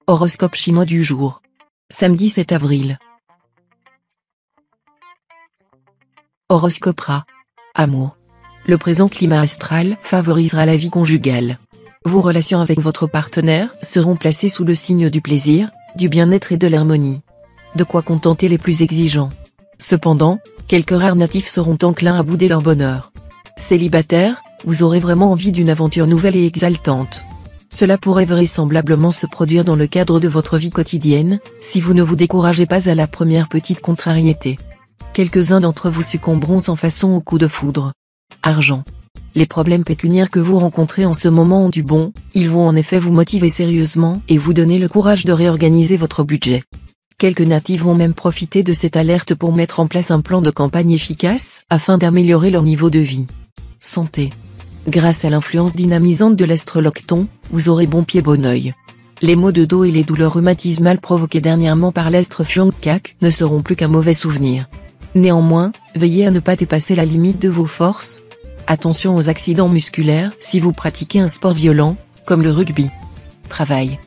Horoscope chinois du jour. Samedi 7 avril. Horoscope Rat. Amour. Le présent climat astral favorisera la vie conjugale. Vos relations avec votre partenaire seront placées sous le signe du plaisir, du bien-être et de l'harmonie. De quoi contenter les plus exigeants. Cependant, quelques rares natifs seront enclins à bouder leur bonheur. Célibataire, vous aurez vraiment envie d'une aventure nouvelle et exaltante. Cela pourrait vraisemblablement se produire dans le cadre de votre vie quotidienne, si vous ne vous découragez pas à la première petite contrariété. Quelques-uns d'entre vous succomberont sans façon au coup de foudre. Argent. Les problèmes pécuniaires que vous rencontrez en ce moment ont du bon, ils vont en effet vous motiver sérieusement et vous donner le courage de réorganiser votre budget. Quelques natifs vont même profiter de cette alerte pour mettre en place un plan de campagne efficace afin d'améliorer leur niveau de vie. Santé. Grâce à l'influence dynamisante de l'astrolocton, vous aurez bon pied bon oeil. Les maux de dos et les douleurs rhumatismales provoquées dernièrement par l'astre Fiongkak ne seront plus qu'un mauvais souvenir. Néanmoins, veillez à ne pas dépasser la limite de vos forces. Attention aux accidents musculaires si vous pratiquez un sport violent, comme le rugby. Travail.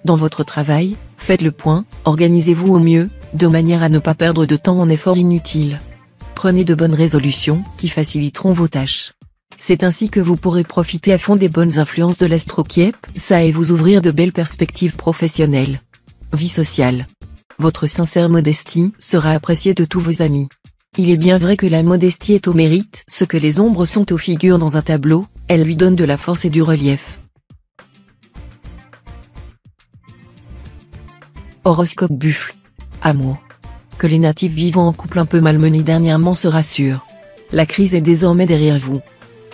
Dans votre travail, faites le point, organisez-vous au mieux, de manière à ne pas perdre de temps en efforts inutiles. Prenez de bonnes résolutions qui faciliteront vos tâches. C'est ainsi que vous pourrez profiter à fond des bonnes influences de l'astro-Kiep, ça et vous ouvrir de belles perspectives professionnelles. Vie sociale. Votre sincère modestie sera appréciée de tous vos amis. Il est bien vrai que la modestie est au mérite, ce que les ombres sont aux figures dans un tableau, elle lui donne de la force et du relief. Horoscope Buffle. Amour. Que les natifs vivant en couple un peu malmenés dernièrement se rassurent. La crise est désormais derrière vous.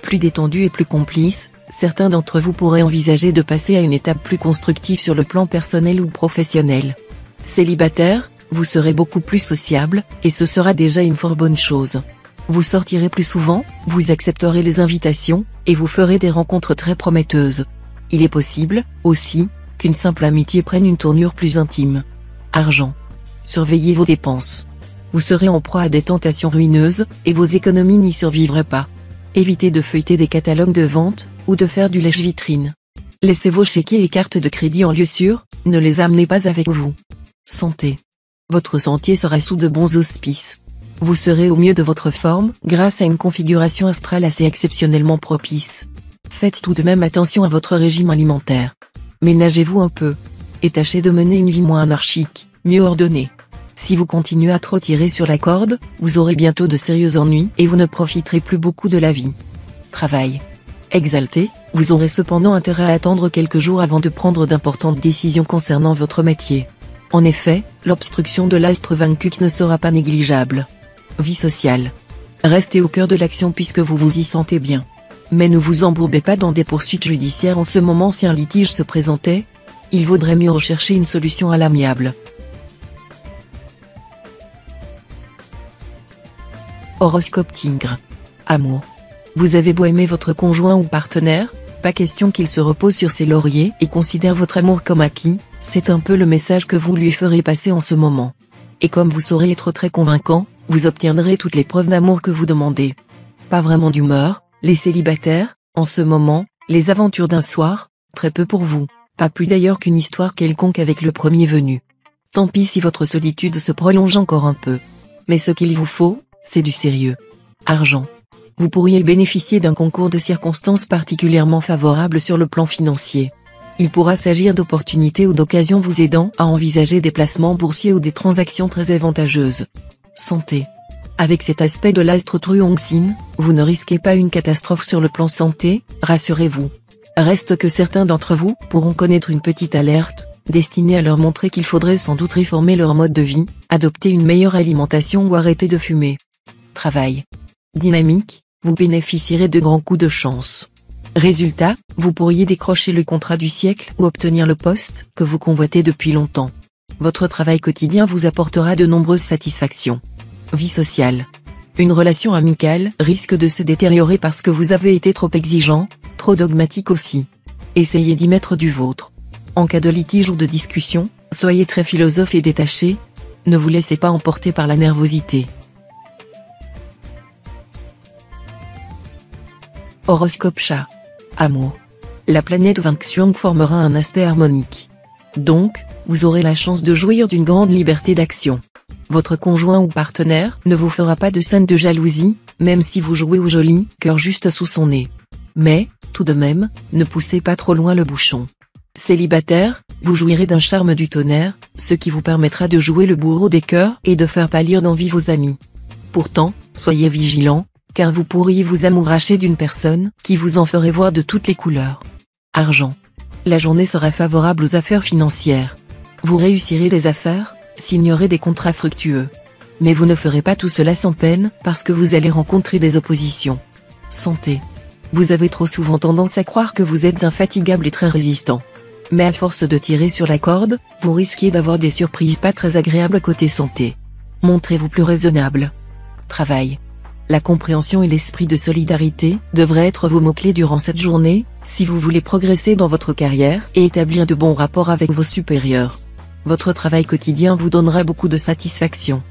Plus détendu et plus complice, certains d'entre vous pourraient envisager de passer à une étape plus constructive sur le plan personnel ou professionnel. Célibataire, vous serez beaucoup plus sociable, et ce sera déjà une fort bonne chose. Vous sortirez plus souvent, vous accepterez les invitations, et vous ferez des rencontres très prometteuses. Il est possible, aussi, qu'une simple amitié prenne une tournure plus intime. Argent. Surveillez vos dépenses. Vous serez en proie à des tentations ruineuses, et vos économies n'y survivraient pas. Évitez de feuilleter des catalogues de vente, ou de faire du lèche-vitrine. Laissez vos chéquiers et cartes de crédit en lieu sûr, ne les amenez pas avec vous. Santé. Votre sentier sera sous de bons auspices. Vous serez au mieux de votre forme, grâce à une configuration astrale assez exceptionnellement propice. Faites tout de même attention à votre régime alimentaire. Ménagez-vous un peu. Et tâchez de mener une vie moins anarchique, mieux ordonnée. Si vous continuez à trop tirer sur la corde, vous aurez bientôt de sérieux ennuis et vous ne profiterez plus beaucoup de la vie. Travail. Exalté, vous aurez cependant intérêt à attendre quelques jours avant de prendre d'importantes décisions concernant votre métier. En effet, l'obstruction de l'astre Vankuk ne sera pas négligeable. Vie sociale. Restez au cœur de l'action puisque vous vous y sentez bien. Mais ne vous embourbez pas dans des poursuites judiciaires en ce moment si un litige se présentait. Il vaudrait mieux rechercher une solution à l'amiable. Horoscope Tigre. Amour. Vous avez beau aimer votre conjoint ou partenaire, pas question qu'il se repose sur ses lauriers et considère votre amour comme acquis, c'est un peu le message que vous lui ferez passer en ce moment. Et comme vous saurez être très convaincant, vous obtiendrez toutes les preuves d'amour que vous demandez. Pas vraiment d'humeur, les célibataires, en ce moment, les aventures d'un soir, très peu pour vous, pas plus d'ailleurs qu'une histoire quelconque avec le premier venu. Tant pis si votre solitude se prolonge encore un peu. Mais ce qu'il vous faut, c'est du sérieux. Argent. Vous pourriez bénéficier d'un concours de circonstances particulièrement favorables sur le plan financier. Il pourra s'agir d'opportunités ou d'occasions vous aidant à envisager des placements boursiers ou des transactions très avantageuses. Santé. Avec cet aspect de l'astre Truongsin, vous ne risquez pas une catastrophe sur le plan santé, rassurez-vous. Reste que certains d'entre vous pourront connaître une petite alerte, destinée à leur montrer qu'il faudrait sans doute réformer leur mode de vie, adopter une meilleure alimentation ou arrêter de fumer. Travail. Dynamique, vous bénéficierez de grands coups de chance. Résultat, vous pourriez décrocher le contrat du siècle ou obtenir le poste que vous convoitez depuis longtemps. Votre travail quotidien vous apportera de nombreuses satisfactions. Vie sociale. Une relation amicale risque de se détériorer parce que vous avez été trop exigeant, trop dogmatique aussi. Essayez d'y mettre du vôtre. En cas de litige ou de discussion, soyez très philosophe et détaché. Ne vous laissez pas emporter par la nervosité. Horoscope Chat. Amour. La planète Vanksuang formera un aspect harmonique. Donc, vous aurez la chance de jouir d'une grande liberté d'action. Votre conjoint ou partenaire ne vous fera pas de scène de jalousie, même si vous jouez au joli cœur juste sous son nez. Mais, tout de même, ne poussez pas trop loin le bouchon. Célibataire, vous jouirez d'un charme du tonnerre, ce qui vous permettra de jouer le bourreau des cœurs et de faire pâlir d'envie vos amis. Pourtant, soyez vigilant, car vous pourriez vous amouracher d'une personne qui vous en ferait voir de toutes les couleurs. Argent. La journée sera favorable aux affaires financières. Vous réussirez des affaires, signerez des contrats fructueux. Mais vous ne ferez pas tout cela sans peine parce que vous allez rencontrer des oppositions. Santé. Vous avez trop souvent tendance à croire que vous êtes infatigable et très résistant. Mais à force de tirer sur la corde, vous risquez d'avoir des surprises pas très agréables côté santé. Montrez-vous plus raisonnable. Travail. La compréhension et l'esprit de solidarité devraient être vos mots-clés durant cette journée, si vous voulez progresser dans votre carrière et établir de bons rapports avec vos supérieurs. Votre travail quotidien vous donnera beaucoup de satisfaction.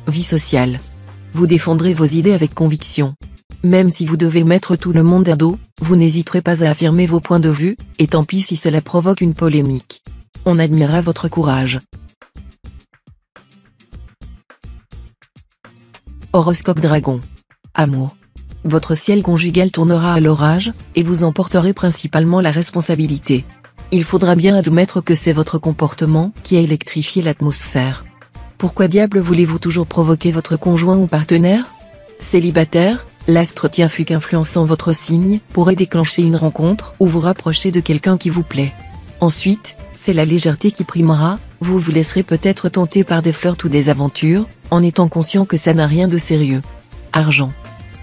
Vie sociale. Vous défendrez vos idées avec conviction. Même si vous devez mettre tout le monde à dos, vous n'hésiterez pas à affirmer vos points de vue, et tant pis si cela provoque une polémique. On admirera votre courage. Horoscope Dragon. Amour. Votre ciel conjugal tournera à l'orage, et vous en porterez principalement la responsabilité. Il faudra bien admettre que c'est votre comportement qui a électrifié l'atmosphère. Pourquoi diable voulez-vous toujours provoquer votre conjoint ou partenaire? Célibataire, l'astre tient fuc influençant votre signe pourrait déclencher une rencontre ou vous rapprocher de quelqu'un qui vous plaît. Ensuite, c'est la légèreté qui primera, vous vous laisserez peut-être tenter par des flirts ou des aventures, en étant conscient que ça n'a rien de sérieux. Argent.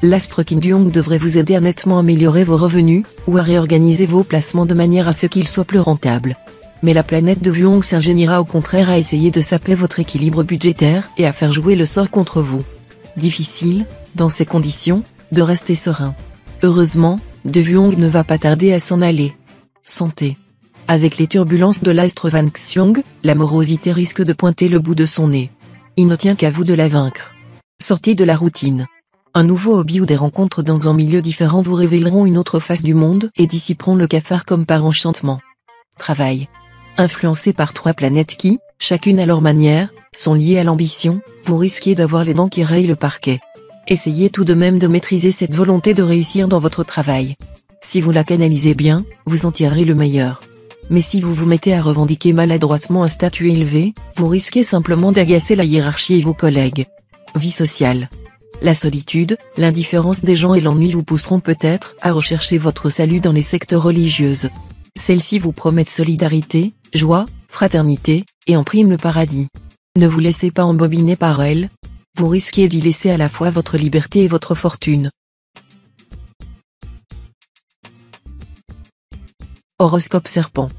L'astre Kin Duong devrait vous aider à nettement améliorer vos revenus, ou à réorganiser vos placements de manière à ce qu'ils soient plus rentables. Mais la planète de Vuong s'ingéniera au contraire à essayer de saper votre équilibre budgétaire et à faire jouer le sort contre vous. Difficile, dans ces conditions, de rester serein. Heureusement, De Vuong ne va pas tarder à s'en aller. Santé. Avec les turbulences de l'astre Van Xiong, la morosité risque de pointer le bout de son nez. Il ne tient qu'à vous de la vaincre. Sortez de la routine. Un nouveau hobby ou des rencontres dans un milieu différent vous révéleront une autre face du monde et dissiperont le cafard comme par enchantement. Travail. Influencé par 3 planètes qui, chacune à leur manière, sont liées à l'ambition, vous risquez d'avoir les dents qui rayent le parquet. Essayez tout de même de maîtriser cette volonté de réussir dans votre travail. Si vous la canalisez bien, vous en tirerez le meilleur. Mais si vous vous mettez à revendiquer maladroitement un statut élevé, vous risquez simplement d'agacer la hiérarchie et vos collègues. Vie sociale. La solitude, l'indifférence des gens et l'ennui vous pousseront peut-être à rechercher votre salut dans les sectes religieuses. Celles-ci vous promettent solidarité, joie, fraternité, et en prime le paradis. Ne vous laissez pas embobiner par elles. Vous risquez d'y laisser à la fois votre liberté et votre fortune. Horoscope Serpent.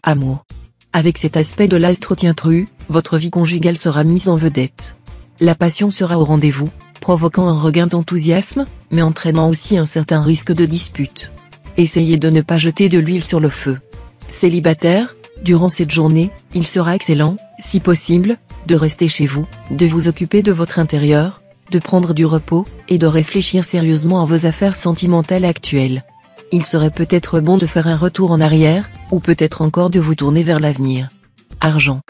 Amour. Avec cet aspect de l'astre Tien-Tru, votre vie conjugale sera mise en vedette. La passion sera au rendez-vous, provoquant un regain d'enthousiasme, mais entraînant aussi un certain risque de dispute. Essayez de ne pas jeter de l'huile sur le feu. Célibataire, durant cette journée, il sera excellent, si possible, de rester chez vous, de vous occuper de votre intérieur, de prendre du repos, et de réfléchir sérieusement à vos affaires sentimentales actuelles. Il serait peut-être bon de faire un retour en arrière, ou peut-être encore de vous tourner vers l'avenir. Argent.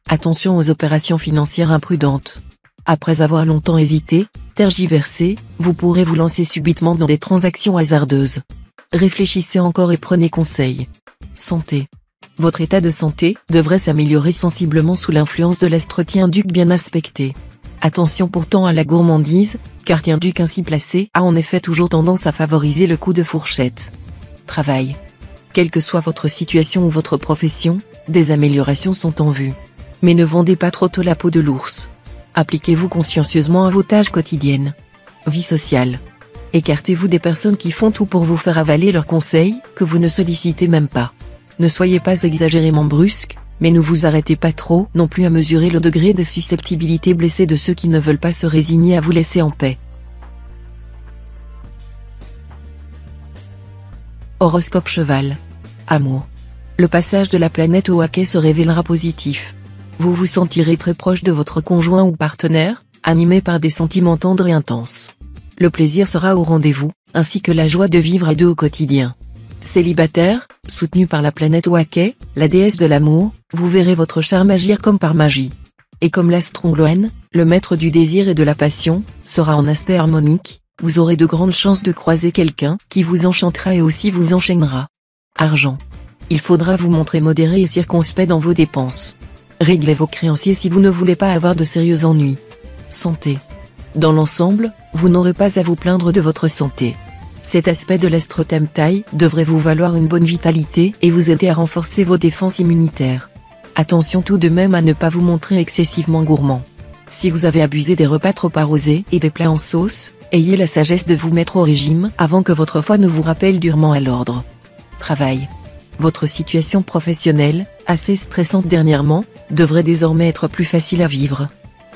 Attention aux opérations financières imprudentes. Après avoir longtemps hésité, tergiversé, vous pourrez vous lancer subitement dans des transactions hasardeuses. Réfléchissez encore et prenez conseil. Santé. Votre état de santé devrait s'améliorer sensiblement sous l'influence de l'astre Tien-Duc bien aspecté. Attention pourtant à la gourmandise, car Tien-Duc ainsi placé a en effet toujours tendance à favoriser le coup de fourchette. Travail. Quelle que soit votre situation ou votre profession, des améliorations sont en vue. Mais ne vendez pas trop tôt la peau de l'ours. Appliquez-vous consciencieusement à vos tâches quotidiennes. Vie sociale. Écartez-vous des personnes qui font tout pour vous faire avaler leurs conseils, que vous ne sollicitez même pas. Ne soyez pas exagérément brusque, mais ne vous arrêtez pas trop non plus à mesurer le degré de susceptibilité blessée de ceux qui ne veulent pas se résigner à vous laisser en paix. Horoscope Cheval. Amour. Le passage de la planète au Hockey se révélera positif. Vous vous sentirez très proche de votre conjoint ou partenaire, animé par des sentiments tendres et intenses. Le plaisir sera au rendez-vous, ainsi que la joie de vivre à deux au quotidien. Célibataire, soutenu par la planète Waké, la déesse de l'amour, vous verrez votre charme agir comme par magie. Et comme l'Astrongloène, le maître du désir et de la passion, sera en aspect harmonique, vous aurez de grandes chances de croiser quelqu'un qui vous enchantera et aussi vous enchaînera. Argent. Il faudra vous montrer modéré et circonspect dans vos dépenses. Réglez vos créanciers si vous ne voulez pas avoir de sérieux ennuis. Santé. Dans l'ensemble, vous n'aurez pas à vous plaindre de votre santé. Cet aspect de l'astrothème taille devrait vous valoir une bonne vitalité et vous aider à renforcer vos défenses immunitaires. Attention tout de même à ne pas vous montrer excessivement gourmand. Si vous avez abusé des repas trop arrosés et des plats en sauce, ayez la sagesse de vous mettre au régime avant que votre foie ne vous rappelle durement à l'ordre. Travail. Votre situation professionnelle, assez stressante dernièrement, devrait désormais être plus facile à vivre.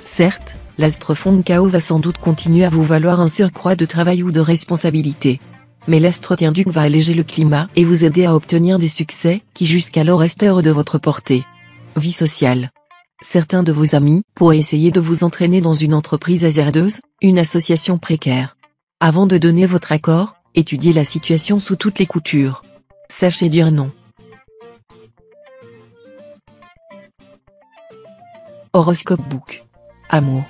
Certes, l'astre-fond chaos va sans doute continuer à vous valoir un surcroît de travail ou de responsabilité. Mais l'astro-duc va alléger le climat et vous aider à obtenir des succès qui jusqu'alors restaient hors de votre portée. Vie sociale. Certains de vos amis pourraient essayer de vous entraîner dans une entreprise hasardeuse, une association précaire. Avant de donner votre accord, étudiez la situation sous toutes les coutures. Sachez dire non. Horoscope Book. Amour.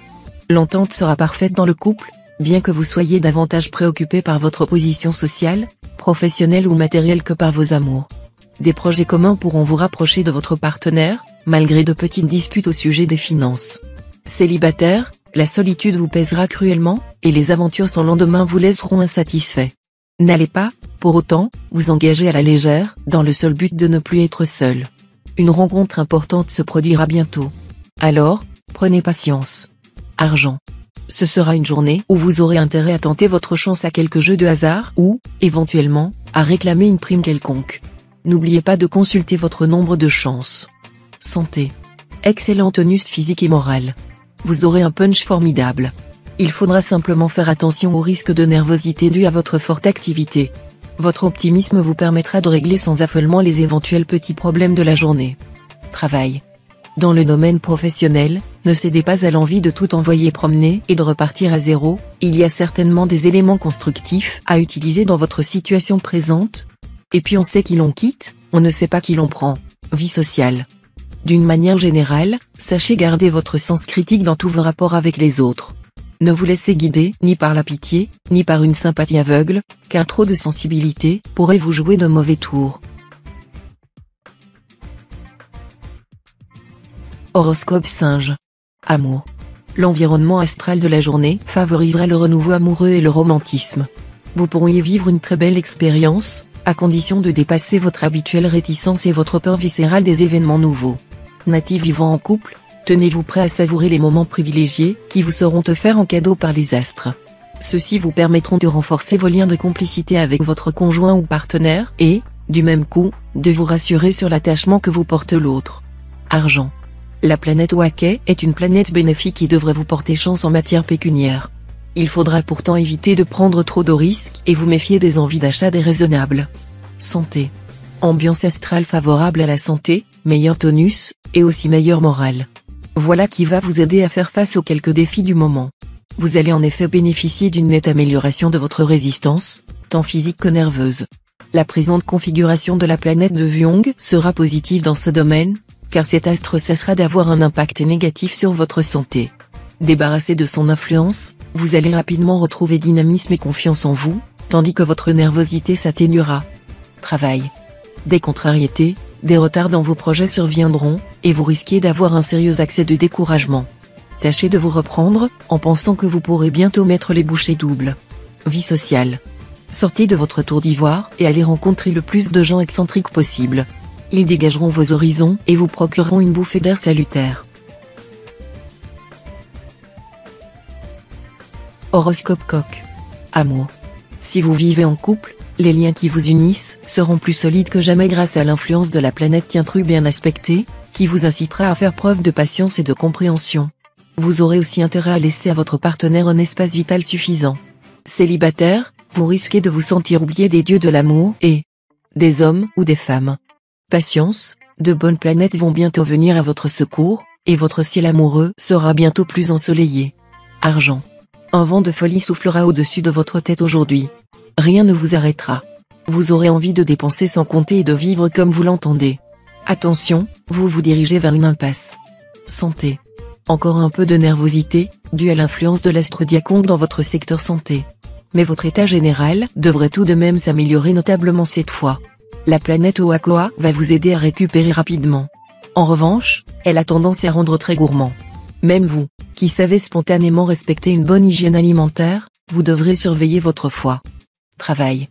L'entente sera parfaite dans le couple, bien que vous soyez davantage préoccupé par votre position sociale, professionnelle ou matérielle que par vos amours. Des projets communs pourront vous rapprocher de votre partenaire, malgré de petites disputes au sujet des finances. Célibataire, la solitude vous pèsera cruellement, et les aventures sans lendemain vous laisseront insatisfait. N'allez pas, pour autant, vous engager à la légère, dans le seul but de ne plus être seul. Une rencontre importante se produira bientôt. Alors, prenez patience. Argent. Ce sera une journée où vous aurez intérêt à tenter votre chance à quelques jeux de hasard ou, éventuellement, à réclamer une prime quelconque. N'oubliez pas de consulter votre nombre de chances. Santé. Excellent tonus physique et moral. Vous aurez un punch formidable. Il faudra simplement faire attention au risque de nervosité dû à votre forte activité. Votre optimisme vous permettra de régler sans affolement les éventuels petits problèmes de la journée. Travail. Dans le domaine professionnel, ne cédez pas à l'envie de tout envoyer promener et de repartir à zéro, il y a certainement des éléments constructifs à utiliser dans votre situation présente. Et puis on sait qui l'on quitte, on ne sait pas qui l'on prend. Vie sociale. D'une manière générale, sachez garder votre sens critique dans tous vos rapports avec les autres. Ne vous laissez guider ni par la pitié, ni par une sympathie aveugle, car trop de sensibilité pourrait vous jouer de mauvais tours. Horoscope Singe. Amour. L'environnement astral de la journée favorisera le renouveau amoureux et le romantisme. Vous pourriez vivre une très belle expérience, à condition de dépasser votre habituelle réticence et votre peur viscérale des événements nouveaux. Natifs vivant en couple, tenez-vous prêt à savourer les moments privilégiés qui vous seront offerts en cadeau par les astres. Ceux-ci vous permettront de renforcer vos liens de complicité avec votre conjoint ou partenaire et, du même coup, de vous rassurer sur l'attachement que vous porte l'autre. Argent. La planète Waké est une planète bénéfique qui devrait vous porter chance en matière pécuniaire. Il faudra pourtant éviter de prendre trop de risques et vous méfier des envies d'achat déraisonnables. Santé. Ambiance astrale favorable à la santé, meilleur tonus, et aussi meilleur moral. Voilà qui va vous aider à faire face aux quelques défis du moment. Vous allez en effet bénéficier d'une nette amélioration de votre résistance, tant physique que nerveuse. La présente configuration de la planète de Vyong sera positive dans ce domaine, car cet astre cessera d'avoir un impact négatif sur votre santé. Débarrassé de son influence, vous allez rapidement retrouver dynamisme et confiance en vous, tandis que votre nervosité s'atténuera. Travail. Des contrariétés, des retards dans vos projets surviendront, et vous risquez d'avoir un sérieux accès de découragement. Tâchez de vous reprendre, en pensant que vous pourrez bientôt mettre les bouchées doubles. Vie sociale. Sortez de votre tour d'ivoire et allez rencontrer le plus de gens excentriques possible. Ils dégageront vos horizons et vous procureront une bouffée d'air salutaire. Horoscope Coq. Amour. Si vous vivez en couple, les liens qui vous unissent seront plus solides que jamais grâce à l'influence de la planète Tientru bien aspectée, qui vous incitera à faire preuve de patience et de compréhension. Vous aurez aussi intérêt à laisser à votre partenaire un espace vital suffisant. Célibataire, vous risquez de vous sentir oublié des dieux de l'amour et des hommes ou des femmes. Patience, de bonnes planètes vont bientôt venir à votre secours, et votre ciel amoureux sera bientôt plus ensoleillé. Argent. Un vent de folie soufflera au-dessus de votre tête aujourd'hui. Rien ne vous arrêtera. Vous aurez envie de dépenser sans compter et de vivre comme vous l'entendez. Attention, vous vous dirigez vers une impasse. Santé. Encore un peu de nervosité, due à l'influence de l'astre diaconque dans votre secteur santé. Mais votre état général devrait tout de même s'améliorer notablement cette fois. La planète Oakoa va vous aider à récupérer rapidement. En revanche, elle a tendance à rendre très gourmand. Même vous, qui savez spontanément respecter une bonne hygiène alimentaire, vous devrez surveiller votre foie. Travail.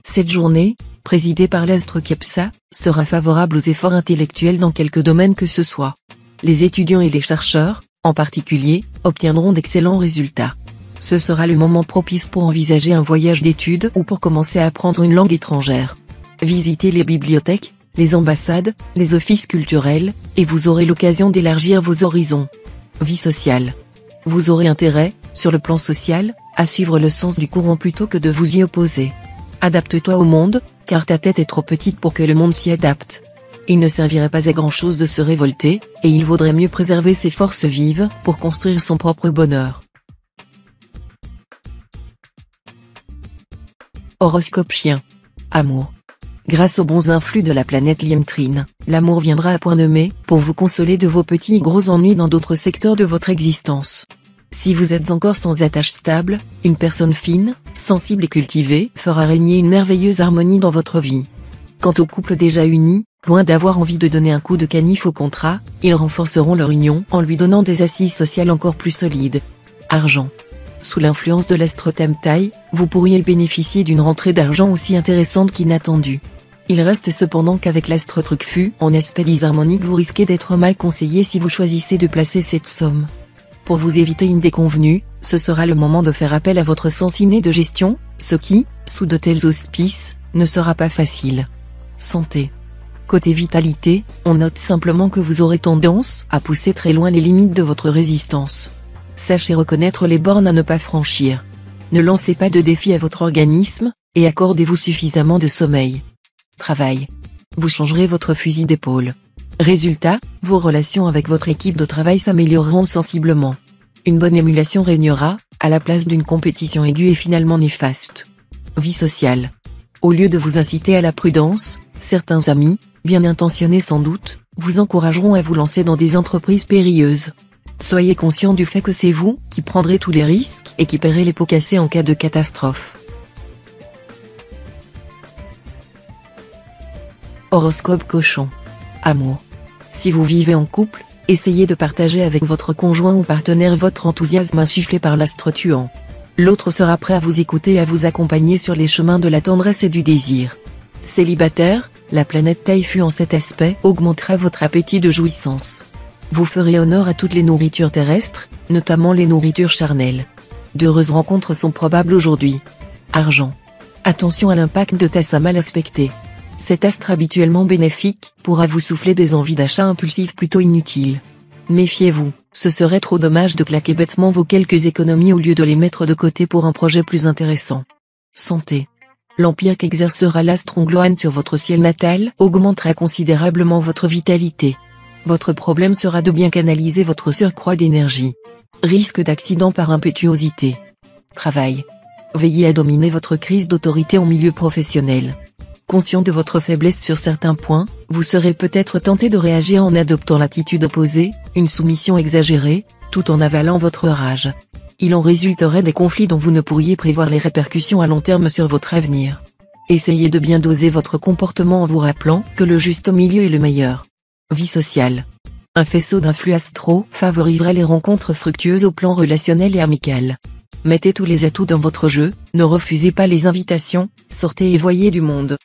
Cette journée, présidée par l'astre Kepsa, sera favorable aux efforts intellectuels dans quelque domaine que ce soit. Les étudiants et les chercheurs, en particulier, obtiendront d'excellents résultats. Ce sera le moment propice pour envisager un voyage d'études ou pour commencer à apprendre une langue étrangère. Visitez les bibliothèques, les ambassades, les offices culturels, et vous aurez l'occasion d'élargir vos horizons. Vie sociale. Vous aurez intérêt, sur le plan social, à suivre le sens du courant plutôt que de vous y opposer. Adapte-toi au monde, car ta tête est trop petite pour que le monde s'y adapte. Il ne servirait pas à grand-chose de se révolter, et il vaudrait mieux préserver ses forces vives pour construire son propre bonheur. Horoscope chien. Amour. Grâce aux bons influx de la planète Liemtrine, l'amour viendra à point nommé pour vous consoler de vos petits et gros ennuis dans d'autres secteurs de votre existence. Si vous êtes encore sans attache stable, une personne fine, sensible et cultivée fera régner une merveilleuse harmonie dans votre vie. Quant aux couples déjà unis, loin d'avoir envie de donner un coup de canif au contrat, ils renforceront leur union en lui donnant des assises sociales encore plus solides. Argent. Sous l'influence de l'astre Tamtai, vous pourriez bénéficier d'une rentrée d'argent aussi intéressante qu'inattendue. Il reste cependant qu'avec l'astre Trucfu en aspect disharmonique vous risquez d'être mal conseillé si vous choisissez de placer cette somme. Pour vous éviter une déconvenue, ce sera le moment de faire appel à votre sens inné de gestion, ce qui, sous de tels auspices, ne sera pas facile. Santé. Côté vitalité, on note simplement que vous aurez tendance à pousser très loin les limites de votre résistance. Sachez reconnaître les bornes à ne pas franchir. Ne lancez pas de défis à votre organisme, et accordez-vous suffisamment de sommeil. Travail. Vous changerez votre fusil d'épaule. Résultat, vos relations avec votre équipe de travail s'amélioreront sensiblement. Une bonne émulation régnera, à la place d'une compétition aiguë et finalement néfaste. Vie sociale. Au lieu de vous inciter à la prudence, certains amis, bien intentionnés sans doute, vous encourageront à vous lancer dans des entreprises périlleuses. Soyez conscient du fait que c'est vous qui prendrez tous les risques et qui paierez les pots cassés en cas de catastrophe. Horoscope cochon. Amour. Si vous vivez en couple, essayez de partager avec votre conjoint ou partenaire votre enthousiasme insufflé par l'astre tuant. L'autre sera prêt à vous écouter et à vous accompagner sur les chemins de la tendresse et du désir. Célibataire, la planète Taifu en cet aspect augmentera votre appétit de jouissance. Vous ferez honneur à toutes les nourritures terrestres, notamment les nourritures charnelles. D'heureuses rencontres sont probables aujourd'hui. Argent. Attention à l'impact de Tassa mal aspecté. Cet astre habituellement bénéfique pourra vous souffler des envies d'achat impulsifs plutôt inutiles. Méfiez-vous, ce serait trop dommage de claquer bêtement vos quelques économies au lieu de les mettre de côté pour un projet plus intéressant. Santé. L'empire qu'exercera l'astre Ongloan sur votre ciel natal augmentera considérablement votre vitalité. Votre problème sera de bien canaliser votre surcroît d'énergie. Risque d'accident par impétuosité. Travail. Veillez à dominer votre crise d'autorité en milieu professionnel. Conscient de votre faiblesse sur certains points, vous serez peut-être tenté de réagir en adoptant l'attitude opposée, une soumission exagérée, tout en avalant votre rage. Il en résulterait des conflits dont vous ne pourriez prévoir les répercussions à long terme sur votre avenir. Essayez de bien doser votre comportement en vous rappelant que le juste milieu est le meilleur. Vie sociale. Un faisceau d'influx astro favorisera les rencontres fructueuses au plan relationnel et amical. Mettez tous les atouts dans votre jeu, ne refusez pas les invitations, sortez et voyez du monde.